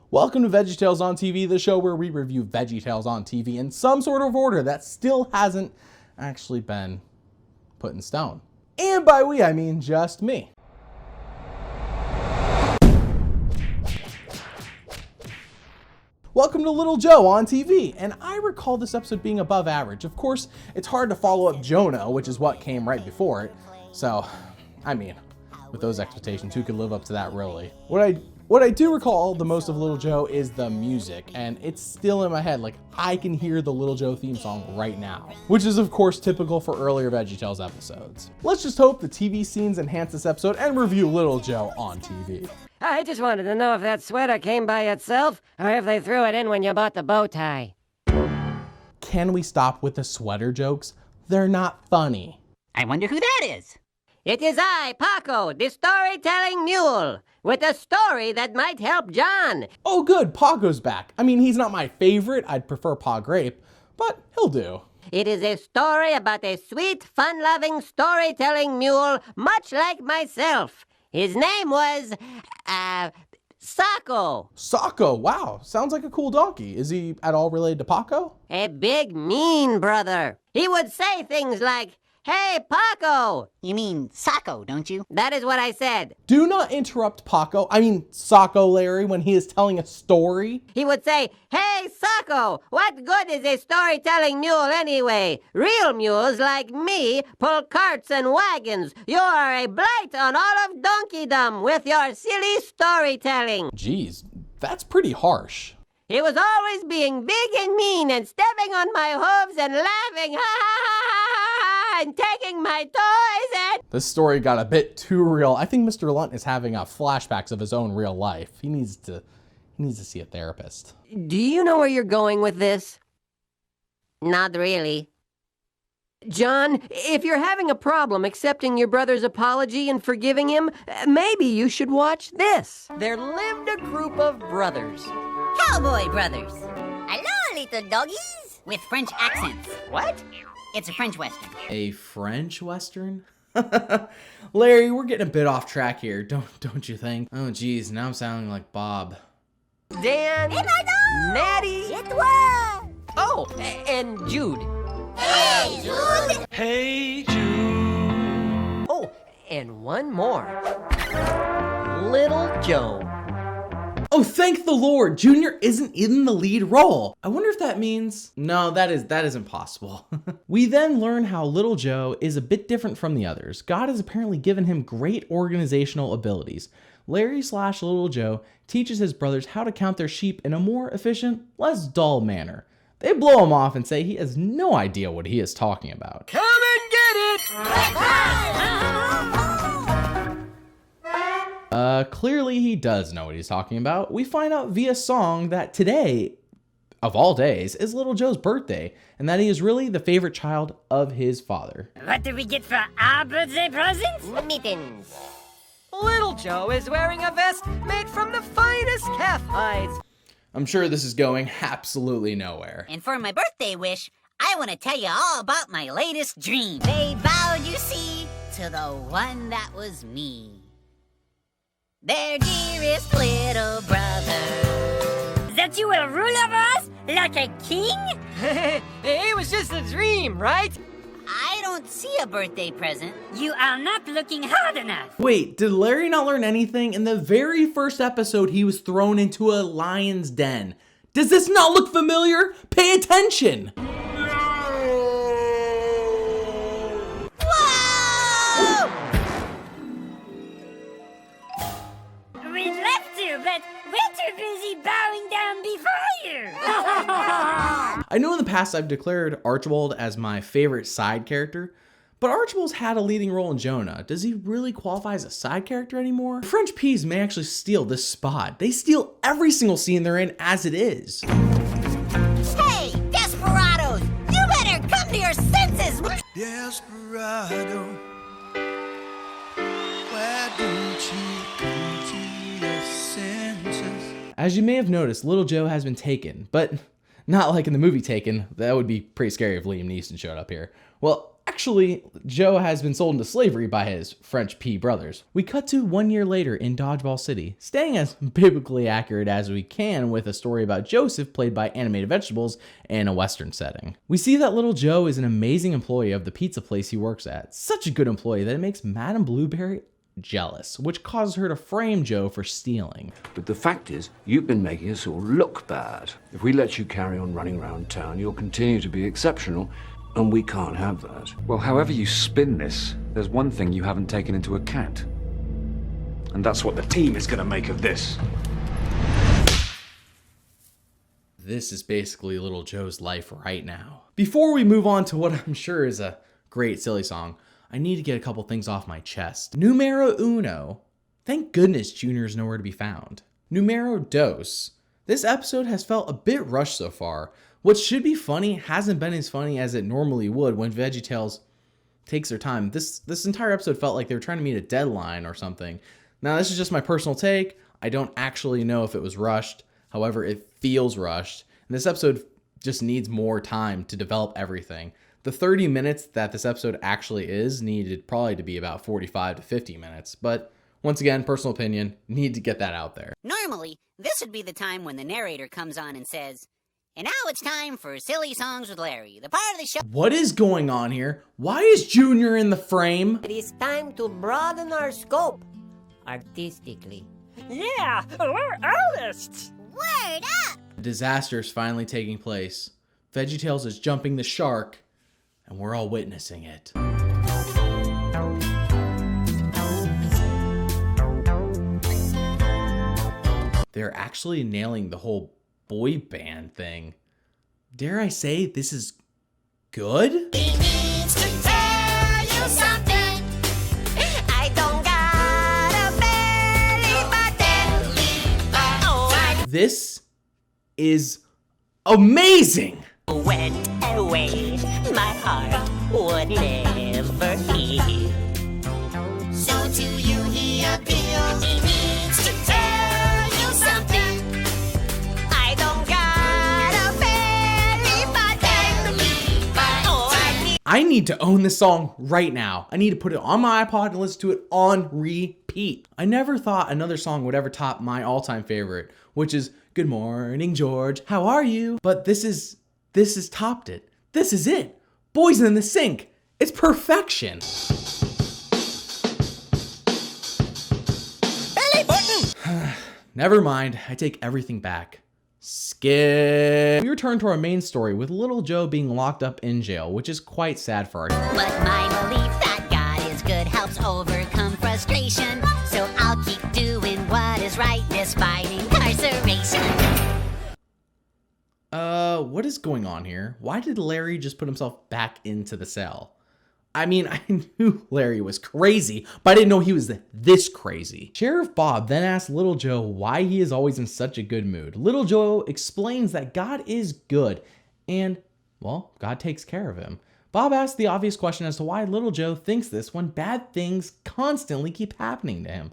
Welcome to VeggieTales on TV, the show where we review VeggieTales on TV in some sort of order that still hasn't actually been put in stone. And by we, I mean just me. Welcome to Little Joe on TV, and I recall this episode being above average. Of course, it's hard to follow up Jonah, which is what came right before it. So, I mean, with those expectations, who could live up to that really? What I do recall the most of Little Joe is the music, and it's still in my head. Like, I can hear the Little Joe theme song right now, which is of course typical for earlier VeggieTales episodes. Let's just hope the TV scenes enhance this episode and review Little Joe on TV. I just wanted to know if that sweater came by itself, or if they threw it in when you bought the bow tie. Can we stop with the sweater jokes? They're not funny. I wonder who that is. It is I, Paco, the storytelling mule, with a story that might help John. Oh good, Paco's back. I mean, he's not my favorite. I'd prefer Pa Grape, but he'll do. It is a story about a sweet, fun-loving storytelling mule, much like myself. His name was, Sacco. Sacco, wow, sounds like a cool donkey. Is he at all related to Paco? A big, mean brother. He would say things like, "Hey, Paco!" You mean Sacco, don't you? That is what I said. Do not interrupt Sacco Larry, when he is telling a story. He would say, "Hey, Sacco, what good is a storytelling mule anyway? Real mules like me pull carts and wagons. You are a blight on all of donkeydom with your silly storytelling." Jeez, that's pretty harsh. He was always being big and mean and stepping on my hooves and laughing, ha ha ha ha ha, and taking my toys and... This story got a bit too real. I think Mr. Lunt is having flashbacks of his own real life. He needs to see a therapist. Do you know where you're going with this? Not really. John, if you're having a problem accepting your brother's apology and forgiving him, maybe you should watch this. There lived a group of brothers. Cowboy Brothers. Hello, little doggies. With French accents. What? It's a French Western. A French Western? Larry, we're getting a bit off track here, don't you think? Oh geez, now I'm sounding like Bob. Dan, Natty, oh, and Jude. Hey, Jude. Hey, Jude. Oh, and one more. Little Joe. Oh, thank the Lord, Junior isn't in the lead role. I wonder if that means... No, that isn't possible. We then learn how Little Joe is a bit different from the others. God has apparently given him great organizational abilities. Larry/Little Joe teaches his brothers how to count their sheep in a more efficient, less dull manner. They blow him off and say he has no idea what he is talking about. Come and get it! Clearly he does know what he's talking about. We find out via song that today, of all days, is Little Joe's birthday, and that he is really the favorite child of his father. What do we get for our birthday presents? Mittens. Little Joe is wearing a vest made from the finest calf hides. I'm sure this is going absolutely nowhere. And for my birthday wish, I want to tell you all about my latest dream. They vowed, you see, to the one that was me. Their dearest little brother. That you will rule over us like a king? It was just a dream, right? I don't see a birthday present. You are not looking hard enough. Wait, did Larry not learn anything? In the very first episode, he was thrown into a lion's den. Does this not look familiar? Pay attention! Whoa! We'd love to, but we're too busy bowing down before you. I know in the past I've declared Archibald as my favorite side character, but Archibald's had a leading role in Jonah. Does he really qualify as a side character anymore? The French Peas may actually steal this spot. They steal every single scene they're in as it is. Hey, desperados! You better come to your senses! Desperado, why don't you come to your senses? As you may have noticed, Little Joe has been taken, but not like in the movie Taken. That would be pretty scary if Liam Neeson showed up here. Well, Actually, Joe has been sold into slavery by his French P brothers. We cut to 1 year later in Dodgeball City, staying as biblically accurate as we can with a story about Joseph played by animated vegetables in a Western setting. We see that little Joe is an amazing employee of the pizza place he works at. Such a good employee that it makes Madame Blueberry jealous, which causes her to frame Joe for stealing. But the fact is, you've been making us all look bad. If we let you carry on running around town, you'll continue to be exceptional, and we can't have that. Well, however you spin this, there's one thing you haven't taken into account. And that's what the team is going to make of this. This is basically little Joe's life right now. Before we move on to what I'm sure is a great silly song, I need to get a couple things off my chest. Numero uno. Thank goodness Junior's nowhere to be found. Numero dos. This episode has felt a bit rushed so far. What should be funny hasn't been as funny as it normally would when VeggieTales takes their time. This entire episode felt like they were trying to meet a deadline or something. Now, this is just my personal take. I don't actually know if it was rushed. However, it feels rushed. And this episode just needs more time to develop everything. The 30 minutes that this episode actually is needed probably to be about 45 to 50 minutes. But once again, personal opinion, need to get that out there. Normally, this would be the time when the narrator comes on and says, "And now it's time for Silly Songs with Larry, the part of the show." What is going on here? Why is Junior in the frame? It is time to broaden our scope artistically. Yeah, we're artists. Word up! A disaster is finally taking place. VeggieTales is jumping the shark, and we're all witnessing it. They're actually nailing the whole boy band thing. Dare I say this is good? He needs to tell you something. I don't got a belly button. Oh, This is amazing! went away, my heart would never heal. So to you he appeals. He needs to tell you something. I don't got a belly button. Oh, I need to own this song right now. I need to put it on my iPod and listen to it on repeat. I never thought another song would ever top my all-time favorite, which is Good Morning George, How Are You? But this has topped it. This is it. Boys in the Sink. It's perfection. belly button. Never mind. I take everything back. Skip. We return to our main story with little Joe being locked up in jail, which is quite sad for our But my belief that God is good helps overcome frustration. So I'll keep doing what is right despite incarceration. What is going on here? Why did Larry just put himself back into the cell? I mean, I knew Larry was crazy, but I didn't know he was this crazy. Sheriff Bob then asks Little Joe why he is always in such a good mood. Little Joe explains that God is good and, well, God takes care of him. Bob asks the obvious question as to why Little Joe thinks this when bad things constantly keep happening to him.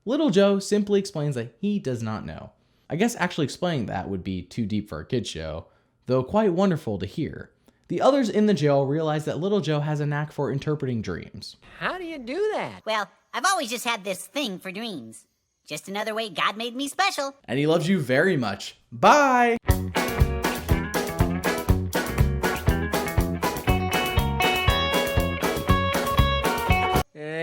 Little Joe simply explains that he does not know. I guess actually explaining that would be too deep for a kid's show, though quite wonderful to hear. The others in the jail realize that Little Joe has a knack for interpreting dreams. How do you do that? Well, I've always just had this thing for dreams. Just another way God made me special. And he loves you very much. Bye!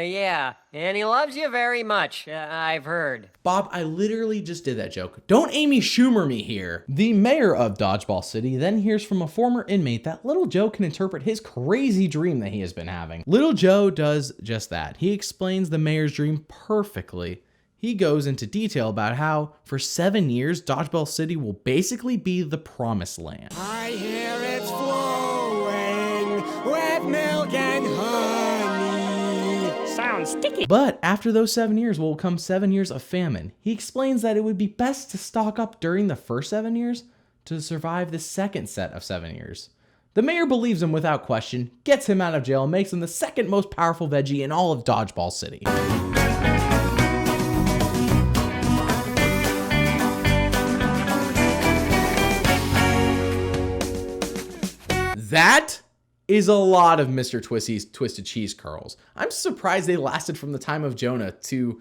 Yeah, and he loves you very much, I've heard. Bob, I literally just did that joke. Don't Amy Schumer me here. The mayor of Dodgeball City then hears from a former inmate that Little Joe can interpret his crazy dream that he has been having. Little Joe does just that. He explains the mayor's dream perfectly. He goes into detail about how, for 7 years, Dodgeball City will basically be the promised land. I hear it's flowing with milk and honey. Sounds sticky. But after those 7 years will come 7 years of famine. He explains that it would be best to stock up during the first 7 years to survive the second set of 7 years. The mayor believes him without question, gets him out of jail, and makes him the second most powerful veggie in all of Dodgeball City. That is a lot of Mr. Twisty's Twisted Cheese Curls. I'm surprised they lasted from the time of Jonah to,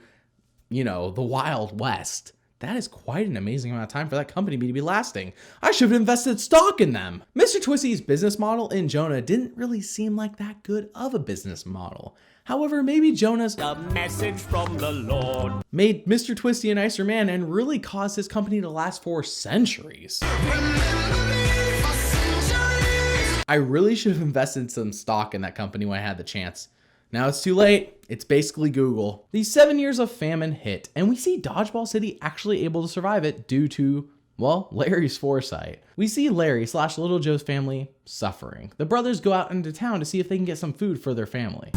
the Wild West. That is quite an amazing amount of time for that company to be lasting. I should have invested stock in them. Mr. Twisty's business model in Jonah didn't really seem like that good of a business model. However, maybe Jonah's A message from the Lord. made Mr. Twisty a nicer man and really caused his company to last for centuries. I really should have invested some stock in that company when I had the chance. Now it's too late. It's basically Google. These 7 years of famine hit, and we see Dodgeball City actually able to survive it due to, well, Larry's foresight. We see Larry / Little Joe's family suffering. The brothers go out into town to see if they can get some food for their family.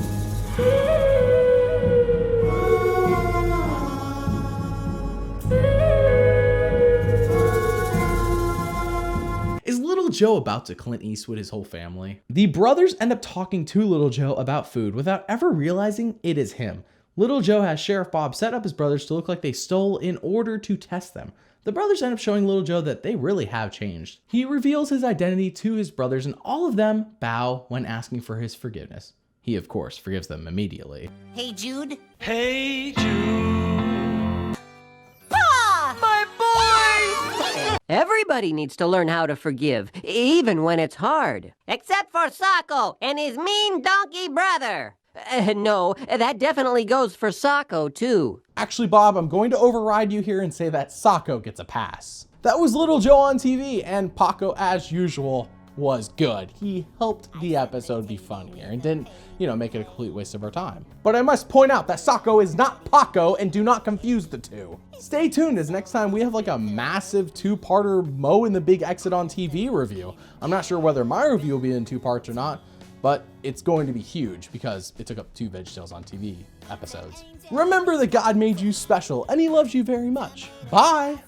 Is Little Joe about to Clint Eastwood his whole family? The brothers end up talking to Little Joe about food without ever realizing it is him. Little Joe has Sheriff Bob set up his brothers to look like they stole in order to test them. The brothers end up showing Little Joe that they really have changed. He reveals his identity to his brothers and all of them bow when asking for his forgiveness. He, of course, forgives them immediately. Hey, Jude. Hey, Jude. Pa! My boy! Everybody needs to learn how to forgive, even when it's hard. Except for Socko and his mean donkey brother. No, that definitely goes for Socko, too. Actually, Bob, I'm going to override you here and say that Socko gets a pass. That was Little Joe on TV, and Paco, as usual, was good. He helped the episode be funnier and didn't, make it a complete waste of our time. But I must point out that Socko is not Paco, and do not confuse the two. Stay tuned, as next time we have like a massive 2-parter Mo and the Big Exit on TV review. I'm not sure whether my review will be in 2 parts or not, but it's going to be huge because it took up 2 VeggieTales on TV episodes. Remember that God made you special and he loves you very much. Bye!